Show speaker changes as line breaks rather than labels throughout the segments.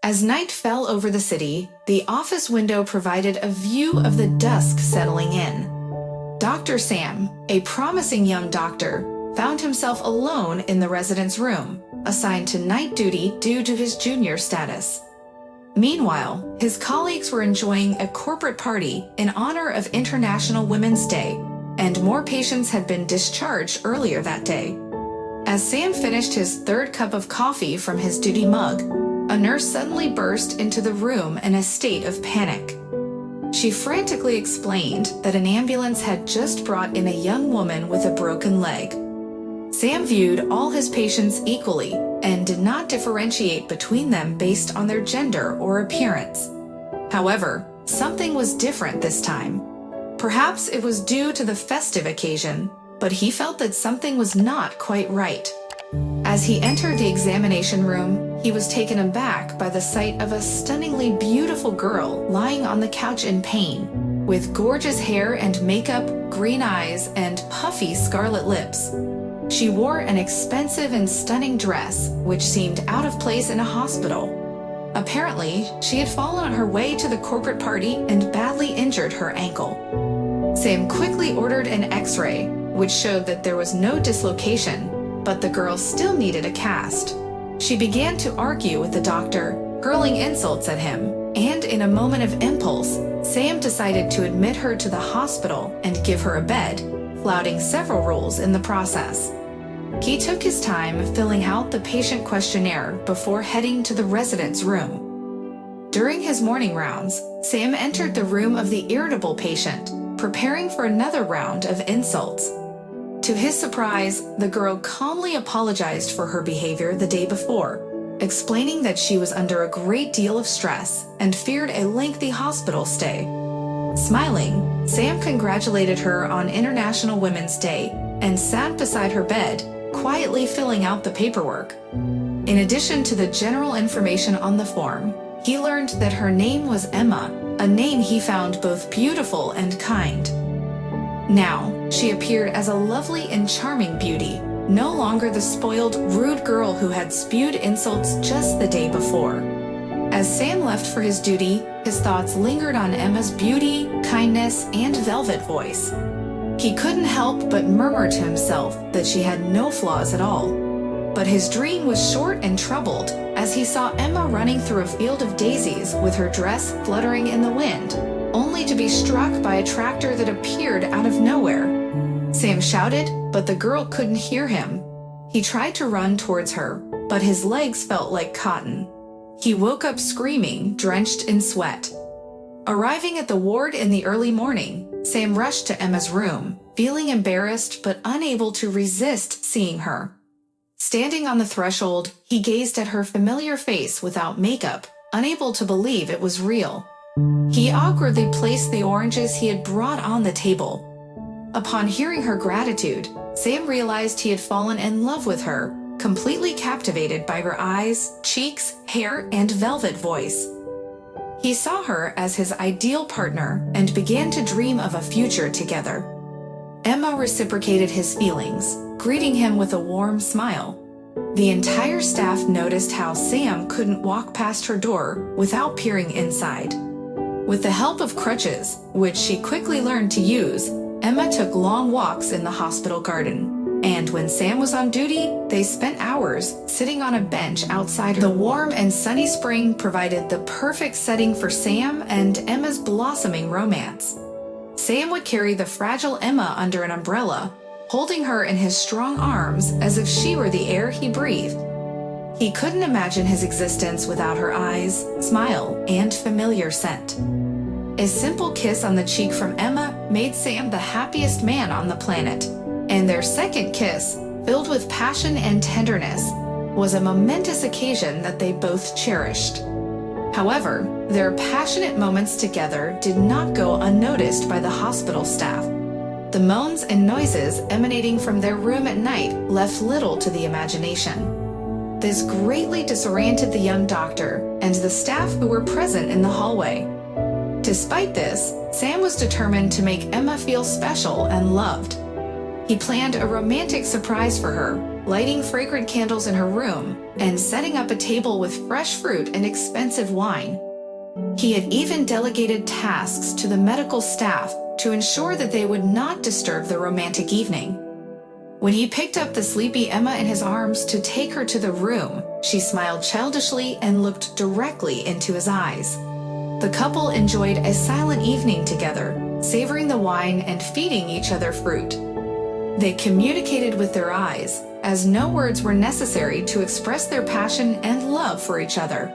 As night fell over the city, the office window provided a view of the dusk settling in. Dr. Sam, a promising young doctor, found himself alone in the resident's room, assigned to night duty due to his junior status. Meanwhile, his colleagues were enjoying a corporate party in honor of International Women's Day, and more patients had been discharged earlier that day. As Sam finished his third cup of coffee from his duty mug, a nurse suddenly burst into the room in a state of panic. She frantically explained that an ambulance had just brought in a young woman with a broken leg. Sam viewed all his patients equally and did not differentiate between them based on their gender or appearance. However, something was different this time. Perhaps it was due to the festive occasion, but he felt that something was not quite right. As he entered the examination room, he was taken aback by the sight of a stunningly beautiful girl lying on the couch in pain, with gorgeous hair and makeup, green eyes, and puffy scarlet lips. She wore an expensive and stunning dress, which seemed out of place in a hospital. Apparently, she had fallen on her way to the corporate party and badly injured her ankle. Sam quickly ordered an X-ray, which showed that there was no dislocation, but the girl still needed a cast. She began to argue with the doctor, hurling insults at him, and in a moment of impulse, Sam decided to admit her to the hospital and give her a bed, flouting several rules in the process. He took his time filling out the patient questionnaire before heading to the resident's room. During his morning rounds, Sam entered the room of the irritable patient, preparing for another round of insults. To his surprise, the girl calmly apologized for her behavior the day before, explaining that she was under a great deal of stress and feared a lengthy hospital stay. Smiling, Sam congratulated her on International Women's Day and sat beside her bed, quietly filling out the paperwork. In addition to the general information on the form, he learned that her name was Emma, a name he found both beautiful and kind. Now, she appeared as a lovely and charming beauty, no longer the spoiled, rude girl who had spewed insults just the day before. As Sam left for his duty, his thoughts lingered on Emma's beauty, kindness, and velvet voice. He couldn't help but murmur to himself that she had no flaws at all. But his dream was short and troubled as he saw Emma running through a field of daisies with her dress fluttering in the wind, only to be struck by a tractor that appeared out of nowhere. Sam shouted, but the girl couldn't hear him. He tried to run towards her, but his legs felt like cotton. He woke up screaming, drenched in sweat. Arriving at the ward in the early morning, Sam rushed to Emma's room, feeling embarrassed but unable to resist seeing her. Standing on the threshold, he gazed at her familiar face without makeup, unable to believe it was real. He awkwardly placed the oranges he had brought on the table. Upon hearing her gratitude, Sam realized he had fallen in love with her, completely captivated by her eyes, cheeks, hair, and velvet voice. He saw her as his ideal partner and began to dream of a future together. Emma reciprocated his feelings, greeting him with a warm smile. The entire staff noticed how Sam couldn't walk past her door without peering inside. With the help of crutches, which she quickly learned to use, Emma took long walks in the hospital garden. And when Sam was on duty, they spent hours sitting on a bench outside. The warm and sunny spring provided the perfect setting for Sam and Emma's blossoming romance. Sam would carry the fragile Emma under an umbrella, holding her in his strong arms as if she were the air he breathed. He couldn't imagine his existence without her eyes, smile, and familiar scent. A simple kiss on the cheek from Emma made Sam the happiest man on the planet. And their second kiss, filled with passion and tenderness, was a momentous occasion that they both cherished. However, their passionate moments together did not go unnoticed by the hospital staff. The moans and noises emanating from their room at night left little to the imagination. This greatly disoriented the young doctor and the staff who were present in the hallway. Despite this, Sam was determined to make Emma feel special and loved. He planned a romantic surprise for her, lighting fragrant candles in her room and setting up a table with fresh fruit and expensive wine. He had even delegated tasks to the medical staff to ensure that they would not disturb the romantic evening. When he picked up the sleepy Emma in his arms to take her to the room, she smiled childishly and looked directly into his eyes. The couple enjoyed a silent evening together, savoring the wine and feeding each other fruit. They communicated with their eyes, as no words were necessary to express their passion and love for each other.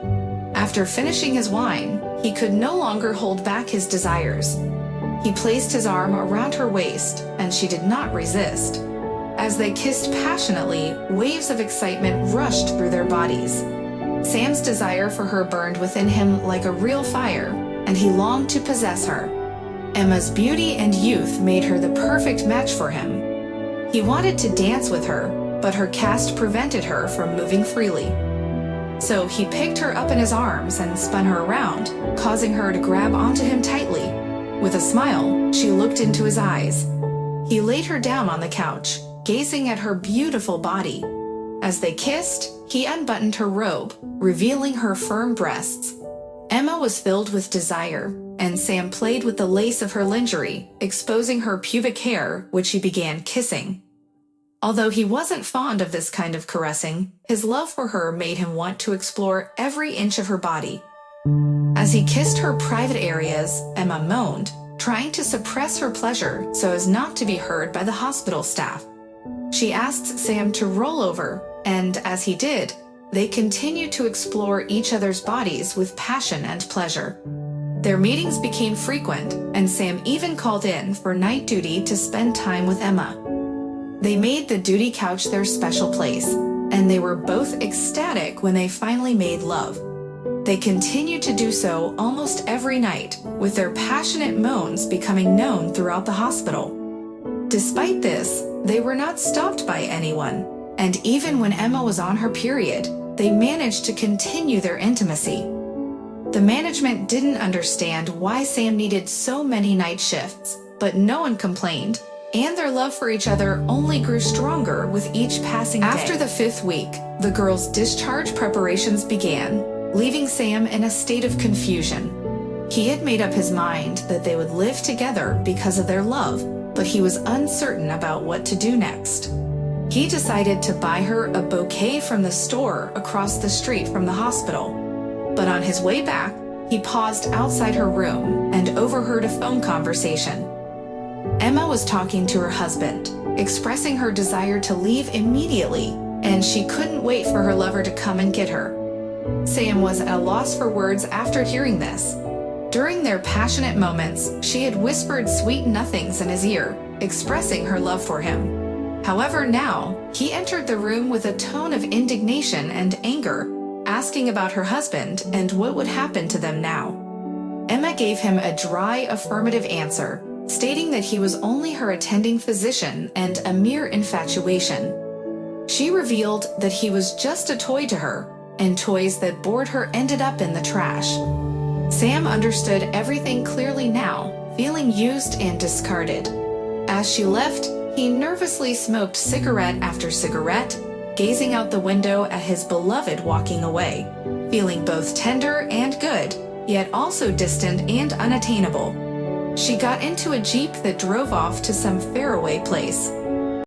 After finishing his wine, he could no longer hold back his desires. He placed his arm around her waist, and she did not resist. As they kissed passionately, waves of excitement rushed through their bodies. Sam's desire for her burned within him like a real fire, and he longed to possess her. Emma's beauty and youth made her the perfect match for him. He wanted to dance with her, but her caste prevented her from moving freely. So he picked her up in his arms and spun her around, causing her to grab onto him tightly. With a smile, she looked into his eyes. He laid her down on the couch, gazing at her beautiful body. As they kissed, he unbuttoned her robe, revealing her firm breasts. Emma was filled with desire, and Sam played with the lace of her lingerie, exposing her pubic hair, which he began kissing. Although he wasn't fond of this kind of caressing, his love for her made him want to explore every inch of her body. As he kissed her private areas, Emma moaned, trying to suppress her pleasure so as not to be heard by the hospital staff. She asked Sam to roll over, and as he did, they continued to explore each other's bodies with passion and pleasure. Their meetings became frequent, and Sam even called in for night duty to spend time with Emma. They made the duty couch their special place, and they were both ecstatic when they finally made love. They continued to do so almost every night, with their passionate moans becoming known throughout the hospital. Despite this, they were not stopped by anyone, and even when Emma was on her period, they managed to continue their intimacy. The management didn't understand why Sam needed so many night shifts, but no one complained, and their love for each other only grew stronger with each passing day. After the 5th week, the girls' discharge preparations began, leaving Sam in a state of confusion. He had made up his mind that they would live together because of their love, but he was uncertain about what to do next. He decided to buy her a bouquet from the store across the street from the hospital. But on his way back, he paused outside her room and overheard a phone conversation. Emma was talking to her husband, expressing her desire to leave immediately, and she couldn't wait for her lover to come and get her. Sam was at a loss for words after hearing this. During their passionate moments, she had whispered sweet nothings in his ear, expressing her love for him. However, now, he entered the room with a tone of indignation and anger, asking about her husband and what would happen to them now. Emma gave him a dry, affirmative answer, stating that he was only her attending physician and a mere infatuation. She revealed that he was just a toy to her, and toys that bored her ended up in the trash. Sam understood everything clearly now, feeling used and discarded. As she left, he nervously smoked cigarette after cigarette, gazing out the window at his beloved walking away, feeling both tender and good, yet also distant and unattainable. She got into a jeep that drove off to some faraway place.